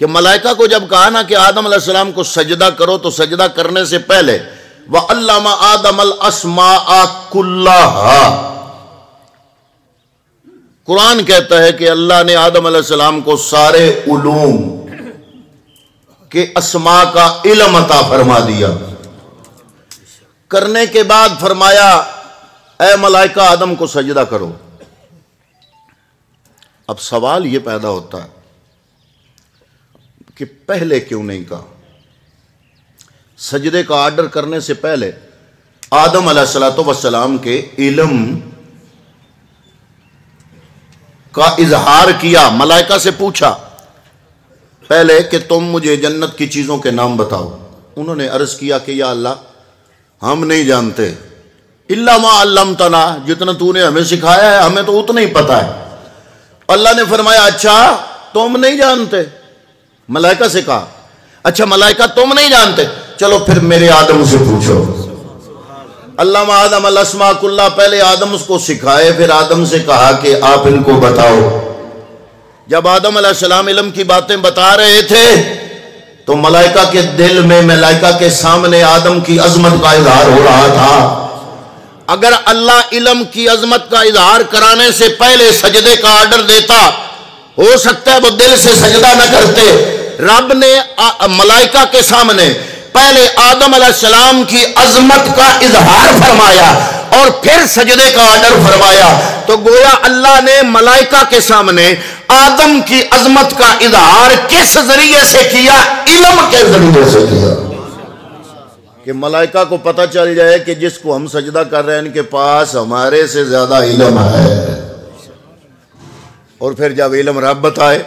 کہ ملائکہ کو جب کہا نا کہ آدم علیہ السلام کو سجدہ کرو تو سجدہ کرنے سے پہلے وَعَلَّمَ آدَمَ الْأَسْمَاءَ كُلَّهَا، قرآن کہتا ہے کہ اللہ نے آدم علیہ السلام کو سارے علوم کے اسماء کا علم عطا فرما دیا۔ کرنے کے بعد فرمایا اے ملائکہ آدم کو سجدہ کرو۔ اب سوال یہ پیدا ہوتا ہے کہ پہلے کیوں نہیں کہا؟ سجدے کا آرڈر کرنے سے پہلے آدم علیہ السلام کے علم کا اظہار کیا، ملائکہ سے پوچھا پہلے کہ تم مجھے جنت کی چیزوں کے نام بتاؤ۔ انہوں نے عرض کیا کہ یا اللہ ہم نہیں جانتے، الا ما علمتنا، جتنا تو نے ہمیں سکھایا ہے ہمیں تو اتنا ہی پتا ہے۔ اللہ نے فرمایا اچھا تم نہیں جانتے؟ ملائکہ سے کہا اچھا ملائکہ تم نہیں جانتے، چلو پھر میرے آدم سے پوچھو۔ اللہ آدم الاسماء کلھا، پہلے آدم اس کو سکھائے، پھر آدم سے کہا کہ آپ ان کو بتاؤ۔ جب آدم علیہ السلام علم کی باتیں بتا رہے تھے تو ملائکہ کے دل میں، ملائکہ کے سامنے آدم کی عظمت کا اظہار ہو رہا تھا۔ اگر اللہ علم کی عظمت کا اظہار کرانے سے پہلے سجدے کا آرڈر دیتا، ہو سکتا ہے وہ دل سے سجدہ نہ کرتے۔ رب نے ملائکہ کے سامنے پہلے آدم علیہ السلام کی عظمت کا اظہار فرمایا اور پھر سجدے کا آرڈر فرمایا، تو گویا اللہ نے ملائکہ کے سامنے آدم کی عظمت کا اظہار کس ذریعے سے کیا؟ علم کے ذریعے سے کیا، کہ ملائکہ کو پتہ چل جائے کہ جس کو ہم سجدہ کر رہے ہیں ان کے پاس ہمارے سے زیادہ علم ہے۔ اور پھر جب علم رب بتائے،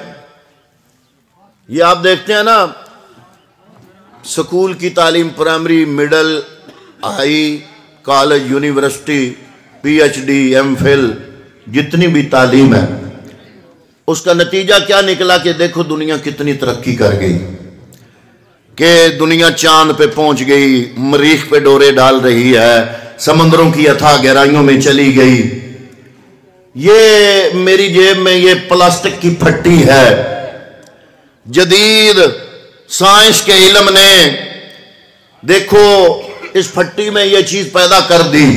یہ آپ دیکھتے ہیں نا سکول کی تعلیم، primary, middle, high, college, university, P H D, M Phil, جتنی بھی تعلیم ہے، اس کا نتیجہ کیا نکلا کہ دیکھو دنیا کتنی ترقی کر گئی، کہ دنیا چاند پہ پہنچ گئی، مریخ پہ ڈورے ڈال رہی ہے، سمندروں کی اتھاہ گہرائیوں میں چلی گئی۔ یہ میری جیب میں یہ پلاسٹک کی پھٹی ہے، جدید سائنس کے علم نے دیکھو اس پھٹی میں یہ چیز پیدا کر دی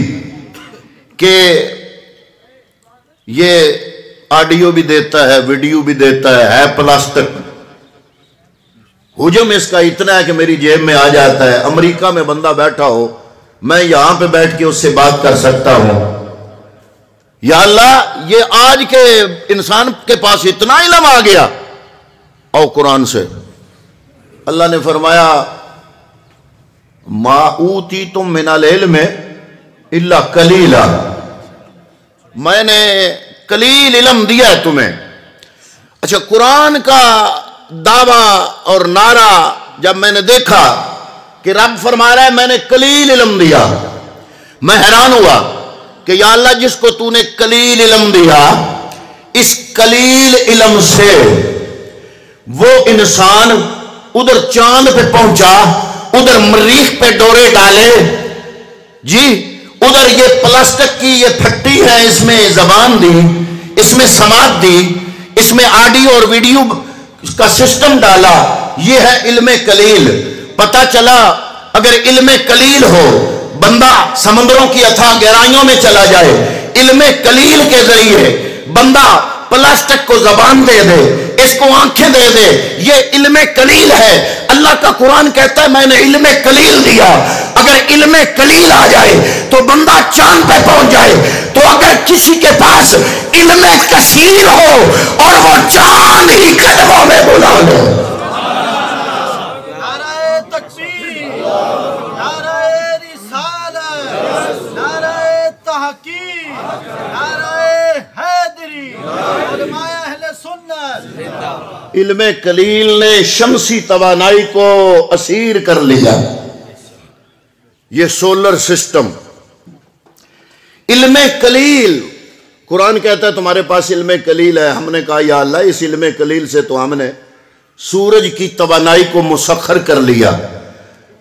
کہ یہ آڈیو بھی دیتا ہے، ویڈیو بھی دیتا ہے پلاسٹک۔ حجم اس کا اتنا ہے کہ میری جیب میں آ جاتا ہے، امریکہ میں بندہ بیٹھا ہو میں یہاں پہ بیٹھ کے اس سے بات کر سکتا ہوں۔ یا اللہ یہ آج کے انسان کے پاس اتنا علم آ گیا۔ اور قرآن سے اللہ نے فرمایا ما اوتیتم من العلم الا قلیلا، میں نے قلیل علم دیا ہے تمہیں۔ اچھا قرآن کا دعویٰ اور نعرہ جب میں نے دیکھا کہ رب فرما رہا ہے میں نے قلیل علم دیا، میں حیران ہوا کہ یا اللہ جس کو تو نے قلیل علم دیا، اس قلیل علم سے وہ انسان ادھر چاند پہ پہنچا، ادھر مریخ پہ ڈورے ڈالے، جی ادھر یہ پلاسٹک کی یہ پھٹی ہے، اس میں زبان دی، اس میں سماعت دی، اس میں آڈیو اور ویڈیو کا سسٹم ڈالا۔ یہ ہے علم قلیل۔ پتہ چلا اگر علم قلیل ہو، بندہ سمندروں کی اتھاہ گہرائیوں میں چلا جائے، علم قلیل کے ذریعے بندہ پلاسٹک کو زبان دے دے، اس کو آنکھیں دے دے، یہ علم قلیل ہے۔ اللہ کا قرآن کہتا ہے میں نے علم قلیل دیا۔ اگر علم قلیل آ جائے تو بندہ چاند پہ پہنچ جائے، تو اگر کسی کے پاس علم کثیر ہو اور وہ چاند ہی قدموں میں بلا لے۔ نعرہ تکبیر، نعرہ رسالت، نعرہ تحقیق، نعرہ حیدری، علماء اہل سنت۔ علم قلیل نے شمسی توانائی کو اسیر کر لیا، یہ سولر سسٹم۔ علم قلیل، قرآن کہتا ہے تمہارے پاس علم قلیل ہے۔ ہم نے کہا یا اللہ اس علم قلیل سے تو ہم نے سورج کی توانائی کو مسخر کر لیا،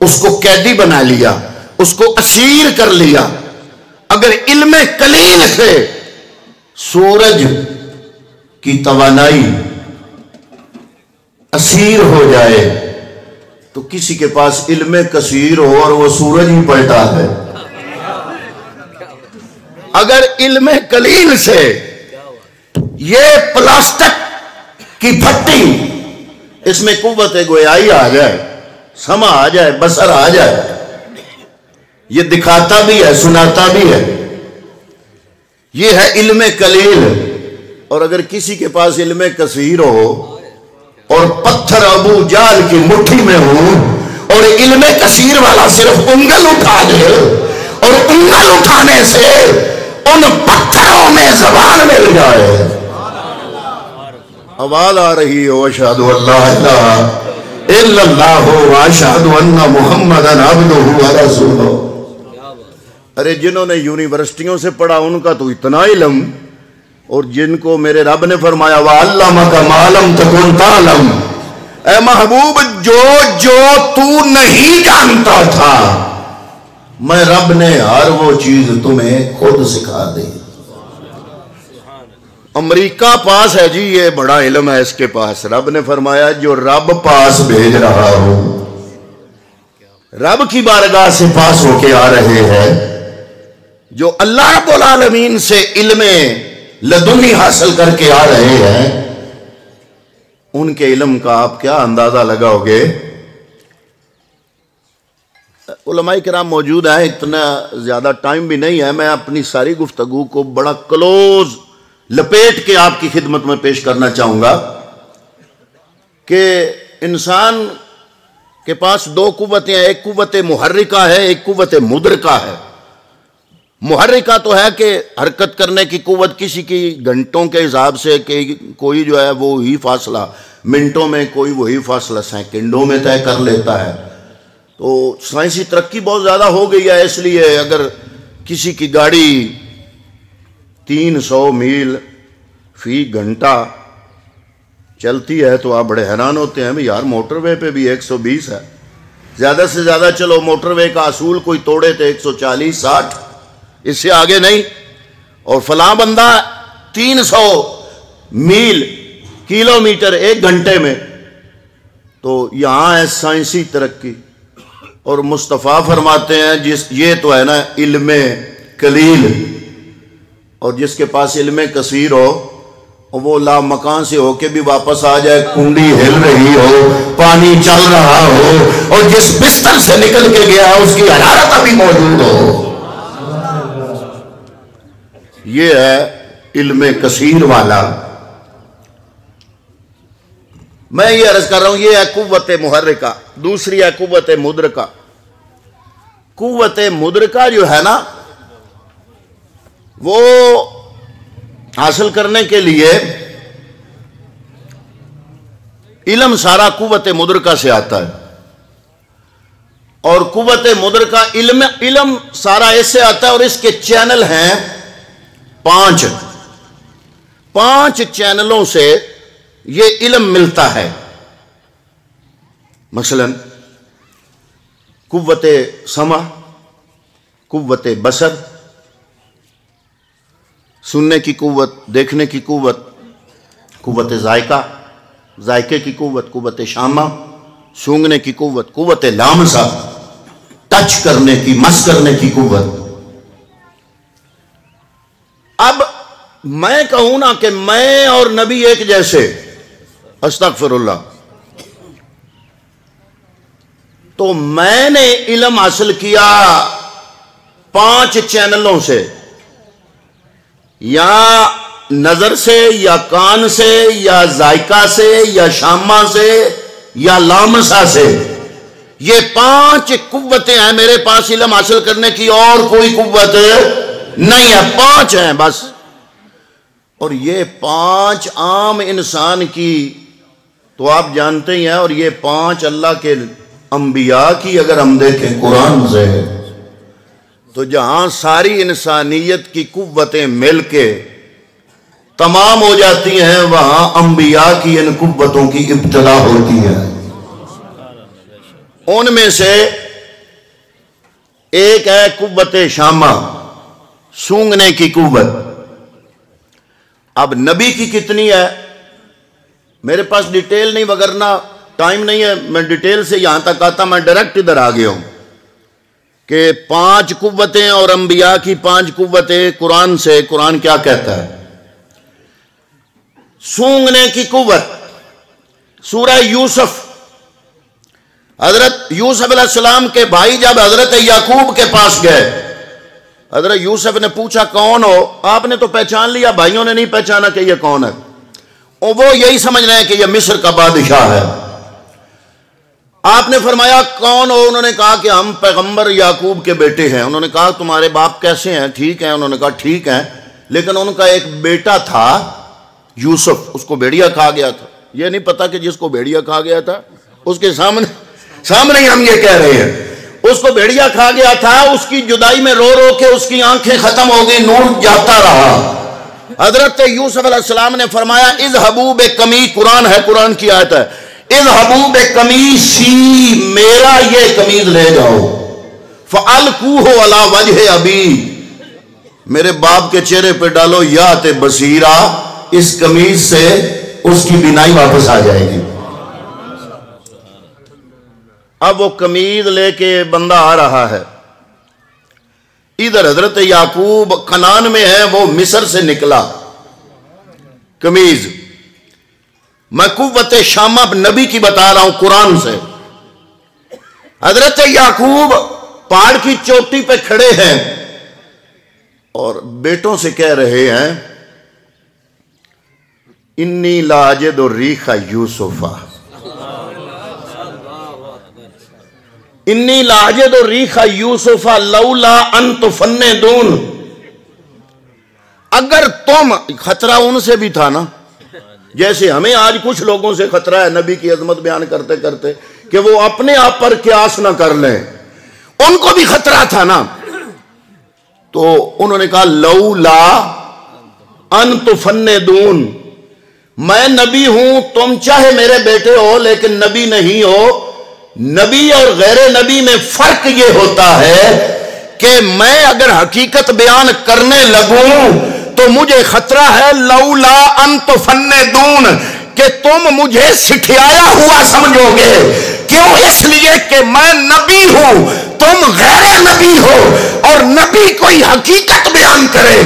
اس کو قیدی بنا لیا، اس کو اسیر کر لیا۔ اگر علم قلیل سے سورج کی توانائی اسیر ہو جائے تو کسی کے پاس علم کثیر ہو اور وہ سورج ہی پلٹا ہے. اگر علم قلیل سے یہ پلاسٹک کی پھٹی اس میں قوت گویائی آ جائے، سمع آ جائے، بصر آ جائے، یہ دکھاتا بھی ہے سناتا بھی ہے، یہ ہے علم قلیل. اور اگر کسی کے پاس علم کثیر ہو اور پتھر ابو جال کی مٹھی میں ہو اور علم کثیر والا صرف انگل اٹھا دے اور انگل اٹھانے سے ان پتھروں میں زبان مل جائے. آواز آ رہی ہو اشہد اللہ الہ الا اللہ واشہد ان محمدا عبدہ ورسولہ. ارے جنہوں نے یونیورسٹیوں سے پڑھا ان کا تو اتنا علم، اور جن کو میرے رب نے فرمایا وَعَلَّمَكَ مَا لَمْ تَكُنْ تَعْلَمْ، اے محبوب جو تو نہیں جانتا تھا میں رب نے ہر وہ چیز تمہیں خود سکھا دی. امریکہ پاس ہے جی، یہ بڑا علم ہے اس کے پاس. رب نے فرمایا جو رب پاس بھیج رہا ہو، رب کی بارگاہ سے پاس ہو کے آ رہے ہیں، جو اللہ رب العالمین سے علم لدنی حاصل کر کے آ رہے ہیں، ان کے علم کا آپ کیا اندازہ لگاؤ گے؟ علماء کرام موجود ہیں، اتنا زیادہ ٹائم بھی نہیں ہے، میں اپنی ساری گفتگو کو بڑا کلوز لپیٹ کے آپ کی خدمت میں پیش کرنا چاہوں گا کہ انسان کے پاس دو قوتیں ہیں، ایک قوت محرکہ ہے، ایک قوت مدرکہ ہے. محرکہ تو ہے کہ حرکت کرنے کی قوت، کسی کی گھنٹوں کے حساب سے کہ کوئی جو ہے وہی فاصلہ منٹوں میں، کوئی وہی فاصلہ سیکنڈوں میں طے کر لیتا ہے. تو سائنسی ترقی بہت زیادہ ہو گئی ہے، اس لیے اگر کسی کی گاڑی 300 میل فی گھنٹہ چلتی ہے تو آپ بڑے حیران ہوتے ہیں یار موٹر وے پہ بھی 120 ہے، زیادہ سے زیادہ چلو موٹر وے کا اصول کوئی توڑے تھے 140 60، اس سے آگے نہیں. اور فلاں بندہ 300 میل کلومیٹر 1 گھنٹے میں. تو یہاں ہے سائنسی ترقی. اور مصطفیٰ فرماتے ہیں یہ تو ہے نا علم قلیل، اور جس کے پاس علم کثیر ہو وہ لا مکان سے ہو کے بھی واپس آ جائے، کنڈی ہل رہی ہو، پانی چل رہا ہو، اور جس بستر سے نکل کے گیا ہے اس کی حرارت ابھی موجود ہو. یہ ہے علم کثیر والا. میں یہ عرض کر رہا ہوں یہ ہے قوت محرکہ. دوسری ہے قوت مدرکہ. قوت مدرکہ جو ہے نا وہ حاصل کرنے کے لیے علم سارا قوت مدرکہ سے آتا ہے، اور قوت مدرکہ علم سارا اس سے آتا ہے، اور اس کے چینل ہیں 5 چینلوں سے یہ علم ملتا ہے. مثلا قوت سمع، قوت بصر، سننے کی قوت، دیکھنے کی قوت، قوت ذائقہ، ذائقے کی قوت، قوت شامہ، سونگنے کی قوت، قوت لامسہ، ٹچ کرنے کی، مس کرنے کی قوت. اب میں کہوں نا کہ میں اور نبی ایک جیسے، استغفر اللہ، تو میں نے علم حاصل کیا 5 چینلوں سے، یا نظر سے، یا کان سے، یا ذائقہ سے، یا شامہ سے، یا لامسہ سے. یہ 5 قوتیں ہیں میرے پاس علم حاصل کرنے کی، اور کوئی قوت نہیں ہے، 5 ہیں بس. اور یہ 5 عام انسان کی تو آپ جانتے ہی ہیں، اور یہ 5 اللہ کے انبیاء کی اگر ہم دیکھیں قرآن سے تو جہاں ساری انسانیت کی قوتیں مل کے تمام ہو جاتی ہیں وہاں انبیاء کی ان قوتوں کی ابتدا ہوتی ہے. ان میں سے ایک ہے قوت شامہ، سونگنے کی قوت. اب نبی کی کتنی ہے؟ میرے پاس ڈیٹیل نہیں، وگرنہ ٹائم نہیں ہے، میں ڈیٹیل سے یہاں تک آتا، میں ڈائریکٹ ادھر آ گیا ہوں کہ 5 قوتیں اور انبیاء کی 5 قوتیں قرآن سے، قرآن کیا کہتا ہے؟ سونگنے کی قوت، سورہ یوسف، حضرت یوسف علیہ السلام کے بھائی جب حضرت یعقوب کے پاس گئے، حضرت یوسف نے پوچھا کون ہو؟ آپ نے تو پہچان لیا، بھائیوں نے نہیں پہچانا کہ یہ کون ہے، اور وہ یہی سمجھ رہے ہیں کہ یہ مصر کا بادشاہ ہے۔ آپ نے فرمایا کون ہو؟ انہوں نے کہا کہ ہم پیغمبر یعقوب کے بیٹے ہیں۔ انہوں نے کہا تمہارے باپ کیسے ہیں؟ ٹھیک ہیں۔ انہوں نے کہا ٹھیک ہیں، لیکن ان کا ایک بیٹا تھا یوسف، اس کو بھیڑیا کھا گیا تھا۔ یہ نہیں پتا کہ جس کو بھیڑیا کھا گیا تھا اس کے سامنے ہی ہم یہ کہہ رہے ہیں، اس کو بھیڑیا کھا گیا تھا، اس کی جدائی میں رو رو کے اس کی آنکھیں ختم ہو گئی، نور جاتا رہا۔ حضرت یوسف علیہ السلام نے فرمایا اذهبوا بقمیص، قرآن ہے، قرآن کی آیت ہے، اذهبوا بقمیصی، میرا یہ قمیض لے جاؤ، فالقوہ علی وجہ ابی، میرے باپ کے چہرے پہ ڈالو، یات بصیرہ، اس قمیض سے اس کی بینائی واپس آ جائے گی۔ اب وہ قمیض لے کے بندہ آ رہا ہے، ادھر حضرت یعقوب کنان میں ہے، وہ مصر سے نکلا قمیض۔ میں قوت شامہ نبی کی بتا رہا ہوں قرآن سے۔ حضرت یعقوب پہاڑ کی چوٹی پہ کھڑے ہیں اور بیٹوں سے کہہ رہے ہیں انی لاجد ریح یوسف، انی لاجد ریح یوسف لولا ان تفندون، اگر تم، خطرہ ان سے بھی تھا نا، جیسے ہمیں آج کچھ لوگوں سے خطرہ ہے نبی کی عظمت بیان کرتے کرتے کہ وہ اپنے آپ پر قیاس نہ کر لیں، ان کو بھی خطرہ تھا نا۔ تو انہوں نے کہا لولا ان تفندون، میں نبی ہوں، تم چاہے میرے بیٹے ہو لیکن نبی نہیں ہو۔ نبی اور غیر نبی میں فرق یہ ہوتا ہے کہ میں اگر حقیقت بیان کرنے لگوں تو مجھے خطرہ ہے لولا ان تفندون، کہ تم مجھے سٹھیایا ہوا سمجھو گے۔ کیوں؟ اس لیے کہ میں نبی ہوں، تم غیر نبی ہو، اور نبی کوئی حقیقت بیان کرے،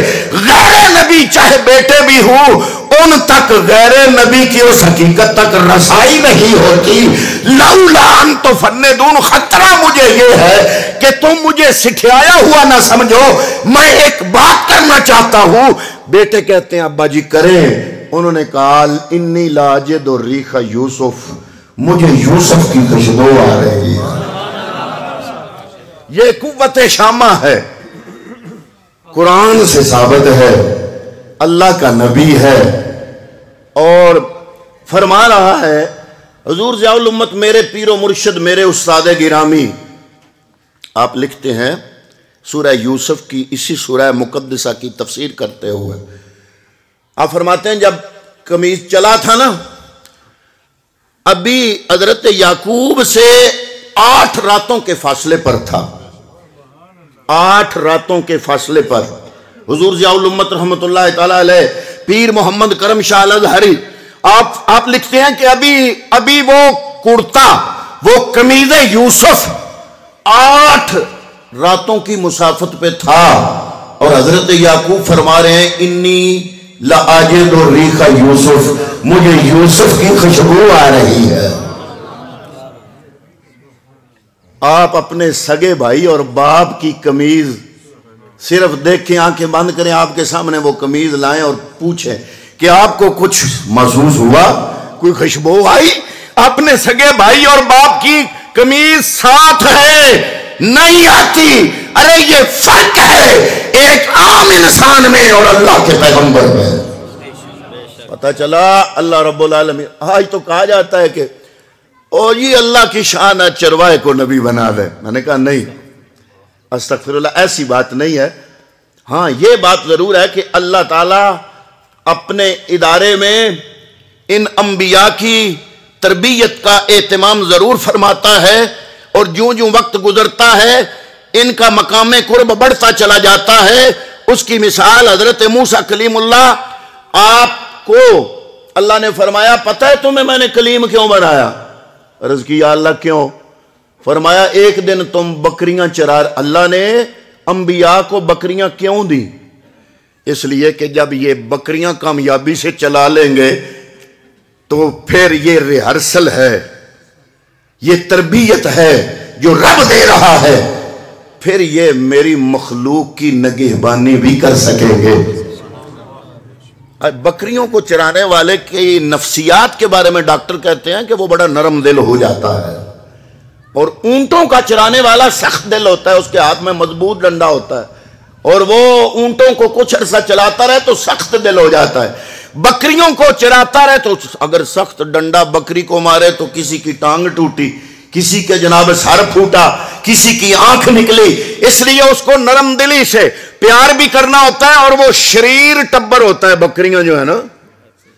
غیر نبی چاہے بیٹے بھی ہوں، ان تک غیر نبی کی اس حقیقت تک رسائی نہیں ہوتی۔ لولا ان تفندون، خطرہ مجھے یہ ہے کہ تم مجھے سٹھیایا ہوا نہ سمجھو، میں ایک بات کرنا چاہتا ہوں۔ بیٹے کہتے ہیں ابا جی کریں۔ انہوں نے کہا انی لاجد ریح یوسف، مجھے یوسف کی خوشبو آ رہی ہے۔ یہ قوت شامہ ہے، قرآن سے ثابت ہے، اللہ کا نبی ہے، اور فرما رہا ہے حضور ضیاء الامت میرے پیر و مرشد، میرے استاد گرامی، آپ لکھتے ہیں سورہ یوسف کی اسی سورہ مقدسہ کی تفسیر کرتے ہوئے آپ فرماتے ہیں جب قمیض چلا تھا نا، ابھی حضرت یعقوب سے 8 راتوں کے فاصلے پر تھا، 8 راتوں کے فاصلے پر۔ حضور ضیاء الامت رحمت اللہ تعالی علیہ پیر محمد کرم شاہ الازہری آپ لکھتے ہیں کہ ابھی وہ کرتا، وہ قمیض یوسف 8 راتوں کی مسافت پہ تھا، اور حضرت یعقوب فرما رہے ہیں انی لاجد ریح یوسف، مجھے یوسف کی خوشبو آ رہی ہے۔ آپ اپنے سگے بھائی اور باپ کی قمیض صرف دیکھیں، آنکھیں بند کریں، آپ کے سامنے وہ قمیض لائیں اور پوچھیں کہ آپ کو کچھ محسوس ہوا، کوئی خوشبو آئی؟ اپنے سگے بھائی اور باپ کی قمیض ساتھ ہے، نہیں آتی۔ ارے یہ فرق ہے ایک عام انسان میں اور اللہ کے پیغمبر میں۔ پتہ چلا اللہ رب العالمین، آج تو کہا جاتا ہے کہ اور یہ اللہ کی شان ہے چروائے کو نبی بنا دے۔ میں نے کہا نہیں، استغفر اللہ، ایسی بات نہیں ہے۔ ہاں یہ بات ضرور ہے کہ اللہ تعالیٰ اپنے ادارے میں ان انبیاء کی تربیت کا اہتمام ضرور فرماتا ہے، اور جوں جوں وقت گزرتا ہے ان کا مقام قرب بڑھتا چلا جاتا ہے۔ اس کی مثال حضرت موسیٰ کلیم اللہ، آپ کو اللہ نے فرمایا پتہ ہے تمہیں میں نے کلیم کیوں بنایا؟ عرض کی یا اللہ کیوں؟ فرمایا ایک دن تم بکریاں چرا، اللہ نے انبیاء کو بکریاں کیوں دی؟ اس لیے کہ جب یہ بکریاں کامیابی سے چلا لیں گے تو پھر یہ ریہرسل ہے، یہ تربیت ہے جو رب دے رہا ہے، پھر یہ میری مخلوق کی نگہبانی بھی کر سکیں گے۔ بکریوں کو چرانے والے کی نفسیات کے بارے میں ڈاکٹر کہتے ہیں کہ وہ بڑا نرم دل ہو جاتا ہے، اور اونٹوں کا چرانے والا سخت دل ہوتا ہے، اس کے ہاتھ میں مضبوط ڈنڈا ہوتا ہے، اور وہ اونٹوں کو کچھ عرصہ چلاتا رہے تو سخت دل ہو جاتا ہے۔ بکریوں کو چراتا رہے تو اگر سخت ڈنڈا بکری کو مارے تو کسی کی ٹانگ ٹوٹی، کسی کے جناب سر پھوٹا، کسی کی آنکھ نکلی، اس لیے اس کو نرم دلی سے پیار بھی کرنا ہوتا ہے، اور وہ شریر ٹبر ہوتا ہے۔ بکریاں جو ہے نا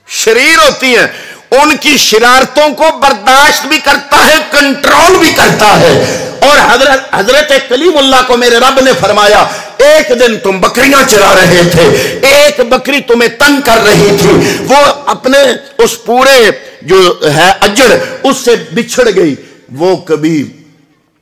شریر ہوتی ہیں، ان کی شرارتوں کو برداشت بھی کرتا ہے، کنٹرول بھی کرتا ہے۔ اور حضرت کلیم اللہ کو میرے رب نے فرمایا ایک دن تم بکریاں چرا رہے تھے، ایک بکری تمہیں تنگ کر رہی تھی، وہ اپنے اس پورے جو ہے اجڑ اس سے بچھڑ گئی، وہ کبھی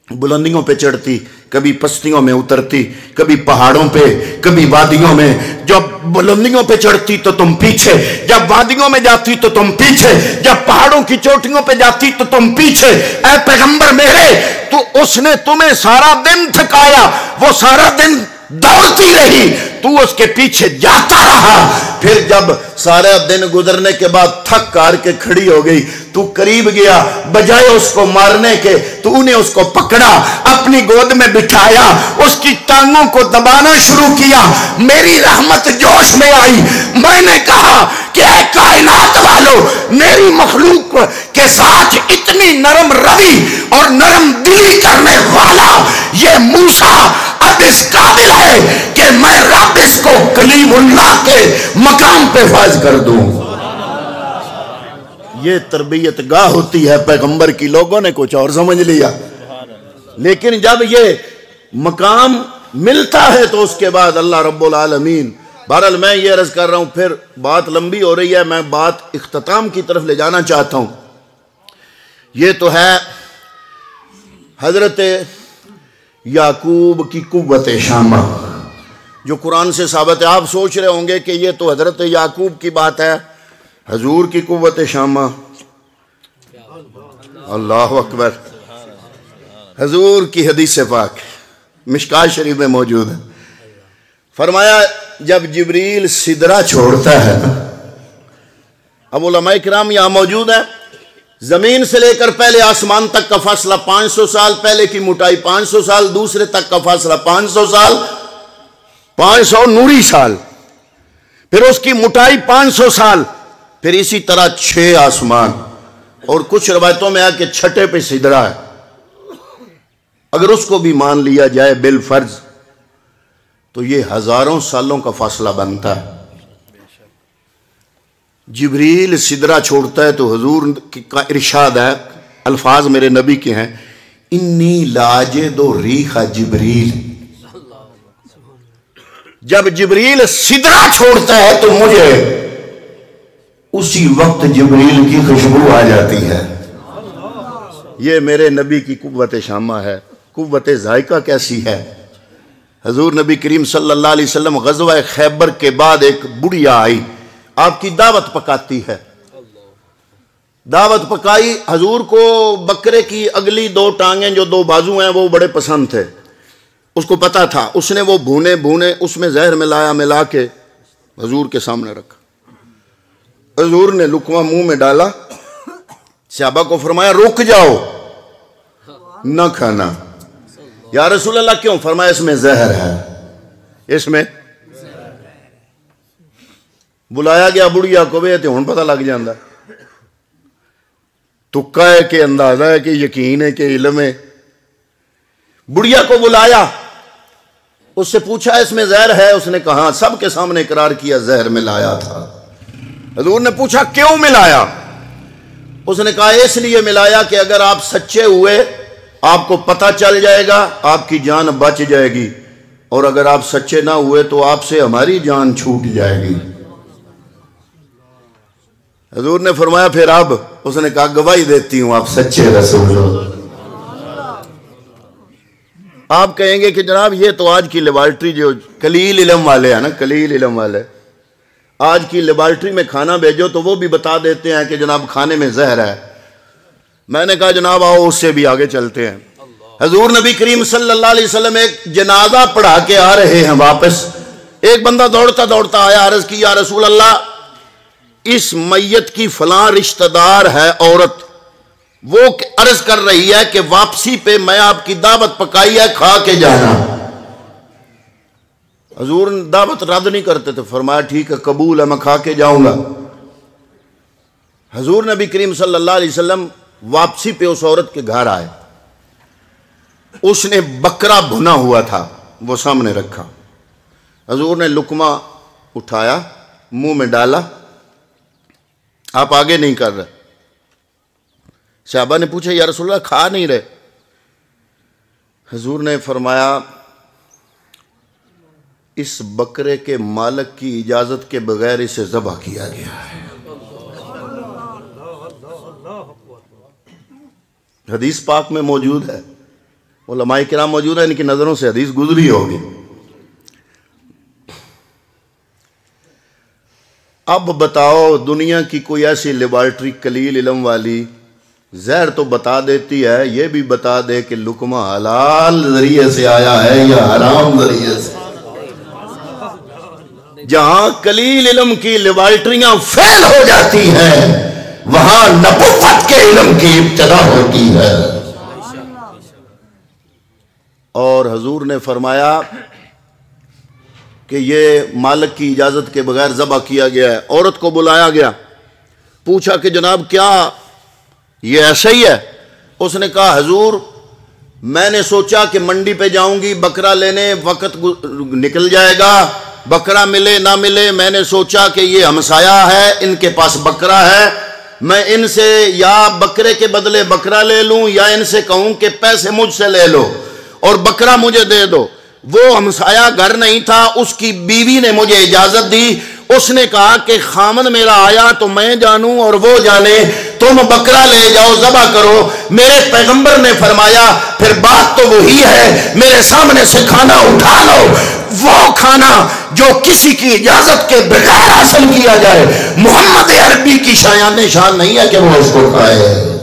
بلندیوں پہ چڑھتی، کبھی پستیوں میں اترتی، کبھی پہاڑوں پہ، کبھی وادیوں میں۔ جب بلندیوں پہ چڑھتی تو تم پیچھے، جب وادیوں میں جاتی تو تم پیچھے، جب پہاڑوں کی چوٹیوں پہ جاتی تو تم پیچھے۔ اے پیغمبر میرے، تو اس نے تمہیں سارا دن تھکایا، وہ سارا دن دوڑتی رہی، تو اس کے پیچھے جاتا رہا، پھر جب سارا دن گزرنے کے بعد تھک کار کے کھڑی ہو گئی، تو قریب گیا، بجائے اس کو مارنے کے تو انہیں اس کو پکڑا، اپنی گود میں بٹھایا، اس کی ٹانگوں کو دبانا شروع کیا۔ میری رحمت جوش میں آئی، میں نے کہا کہ اے کائنات والو، میری مخلوق کے ساتھ اتنی نرم روی اور نرم دلی کرنے والا یہ موسیٰ اب اس قابل ہے کہ میں رب اس کو کلیم اللہ کے مقام پہ فائز کر دوں۔ یہ تربیت گاہ ہوتی ہے پیغمبر کی، لوگوں نے کچھ اور سمجھ لیا، لیکن جب یہ مقام ملتا ہے تو اس کے بعد اللہ رب العالمین۔ بہرحال میں یہ عرض کر رہا ہوں، پھر بات لمبی ہو رہی ہے، میں بات اختتام کی طرف لے جانا چاہتا ہوں۔ یہ تو ہے حضرت یعقوب کی قوت شامہ جو قرآن سے ثابت ہے۔ آپ سوچ رہے ہوں گے کہ یہ تو حضرت یعقوب کی بات ہے، حضور کی قوت شامہ، اللہ اکبر، حضور کی حدیث پاک مشکاۃ شریف میں موجود ہے۔ فرمایا جب جبریل سدرہ چھوڑتا ہے، اب علماء کرام یہاں موجود ہیں، زمین سے لے کر پہلے آسمان تک کا فاصلہ 500 سال، پہلے کی موٹائی 500 سال، دوسرے تک کا فاصلہ 500 سال، 500 نوری سال، پھر اس کی موٹائی 500 سال، پھر اسی طرح 6 آسمان، اور کچھ روایتوں میں ہے کہ چھٹے پہ سدرہ ہے۔ اگر اس کو بھی مان لیا جائے بالفرض تو یہ ہزاروں سالوں کا فاصلہ بنتا ہے۔ جبریل سدرہ چھوڑتا ہے تو حضور کا ارشاد ہے، الفاظ میرے نبی کے ہیں، انی لاجد ریح جبریل۔ جب جبریل سدرہ چھوڑتا ہے تو مجھے اسی وقت جبریل کی خوشبو آ جاتی ہے۔ یہ میرے نبی کی قوت شامہ ہے۔ قوت ذائقہ کیسی ہے؟ حضور نبی کریم صلی اللہ علیہ وسلم غزوہ خیبر کے بعد ایک بڑھیا آئی، آپ کی دعوت پکاتی ہے۔ دعوت پکائی، حضور کو بکرے کی اگلی 2 ٹانگیں جو 2 بازو ہیں وہ بڑے پسند تھے، اس کو پتا تھا، اس نے وہ بھونے اس میں زہر ملا کے حضور کے سامنے رکھا۔ حضور نے لقمہ منہ میں ڈالا، صحابہ کو فرمایا رک جاؤ، نہ کھانا۔ یا رسول اللہ کیوں؟ فرمایا اس میں زہر ہے، اس میں۔ بلایا گیا بڑھیا کو، بھی ہوں پتہ لگ جاندہ، تکا ہے کہ اندازہ ہے کہ یقین ہے کہ علم ہے۔ بڑھیا کو بلایا، اس سے پوچھا اس میں زہر ہے؟ اس نے کہا، سب کے سامنے اقرار کیا زہر ملایا تھا۔ حضور نے پوچھا کیوں ملایا؟ اس نے کہا اس لیے ملایا کہ اگر آپ سچے ہوئے آپ کو پتہ چل جائے گا، آپ کی جان بچ جائے گی، اور اگر آپ سچے نہ ہوئے تو آپ سے ہماری جان چھوٹ جائے گی۔ حضور نے فرمایا پھر اب؟ اس نے کہا گواہی دیتی ہوں آپ سچے رسول ہو۔ آپ کہیں گے کہ جناب یہ تو آج کی لیبارٹری جو قلیل علم والے ہیں نا، قلیل علم والے، آج کی لیبارٹری میں کھانا بھیجو تو وہ بھی بتا دیتے ہیں کہ جناب کھانے میں زہر ہے۔ میں نے کہا جناب آؤ اس سے بھی آگے چلتے ہیں۔ حضور نبی کریم صلی اللہ علیہ وسلم ایک جنازہ پڑھا کے آ رہے ہیں واپس، ایک بندہ دوڑتا دوڑتا آیا، عرض کی یا رسول اللہ اس میت کی فلاں رشتہ دار ہے عورت، وہ عرض کر رہی ہے کہ واپسی پہ میں آپ کی دعوت پکائی ہے، کھا کے جانا۔ حضور دعوت رد نہیں کرتے تھے، فرمایا ٹھیک ہے قبول ہے، میں کھا کے جاؤں گا۔ حضور نبی کریم صلی اللہ علیہ وسلم واپسی پہ اس عورت کے گھر آئے، اس نے بکرا بھنا ہوا تھا وہ سامنے رکھا، حضور نے لقمہ اٹھایا منہ میں ڈالا، آپ آگے نہیں کر رہے۔ صحابہ نے پوچھا یا رسول اللہ کھا نہیں رہے؟ حضور نے فرمایا اس بکرے کے مالک کی اجازت کے بغیر اسے ذبح کیا گیا ہے۔ حدیث پاک میں موجود ہے، علماء کرام موجود ہے، ان کی نظروں سے حدیث گزری ہوگی۔ اب بتاؤ دنیا کی کوئی ایسی لیبارٹری قلیل علم والی زہر تو بتا دیتی ہے، یہ بھی بتا دے کہ لقمہ حلال ذریعے سے آیا ہے یا حرام ذریعے سے؟ جہاں قلیل علم کی لیبارٹریاں فیل ہو جاتی ہیں وہاں نبوت کے علم کی ابتدا ہوتی ہے۔ اور حضور نے فرمایا کہ یہ مالک کی اجازت کے بغیر ذبح کیا گیا ہے۔ عورت کو بلایا گیا، پوچھا کہ جناب کیا یہ ایسا ہی ہے؟ اس نے کہا حضور میں نے سوچا کہ منڈی پہ جاؤں گی بکرا لینے، وقت نکل جائے گا، بکرا ملے نہ ملے، میں نے سوچا کہ یہ ہمسایہ ہے، ان کے پاس بکرا ہے، میں ان سے یا بکرے کے بدلے بکرا لے لوں یا ان سے کہوں کہ پیسے مجھ سے لے لو اور بکرا مجھے دے دو۔ وہ ہمسایہ گھر نہیں تھا، اس کی بیوی نے مجھے اجازت دی، اس نے کہا کہ خامن میرا آیا تو میں جانوں اور وہ جانے، تم بکرا لے جاؤ ذبح کرو۔ میرے پیغمبر نے فرمایا پھر بات تو وہی ہے، میرے سامنے سے کھانا اٹھا لو، وہ کھانا جو کسی کی اجازت کے بغیر حاصل کیا جائے محمد عربی کی شایان شان نہیں ہے کہ وہ اس کو کھائے۔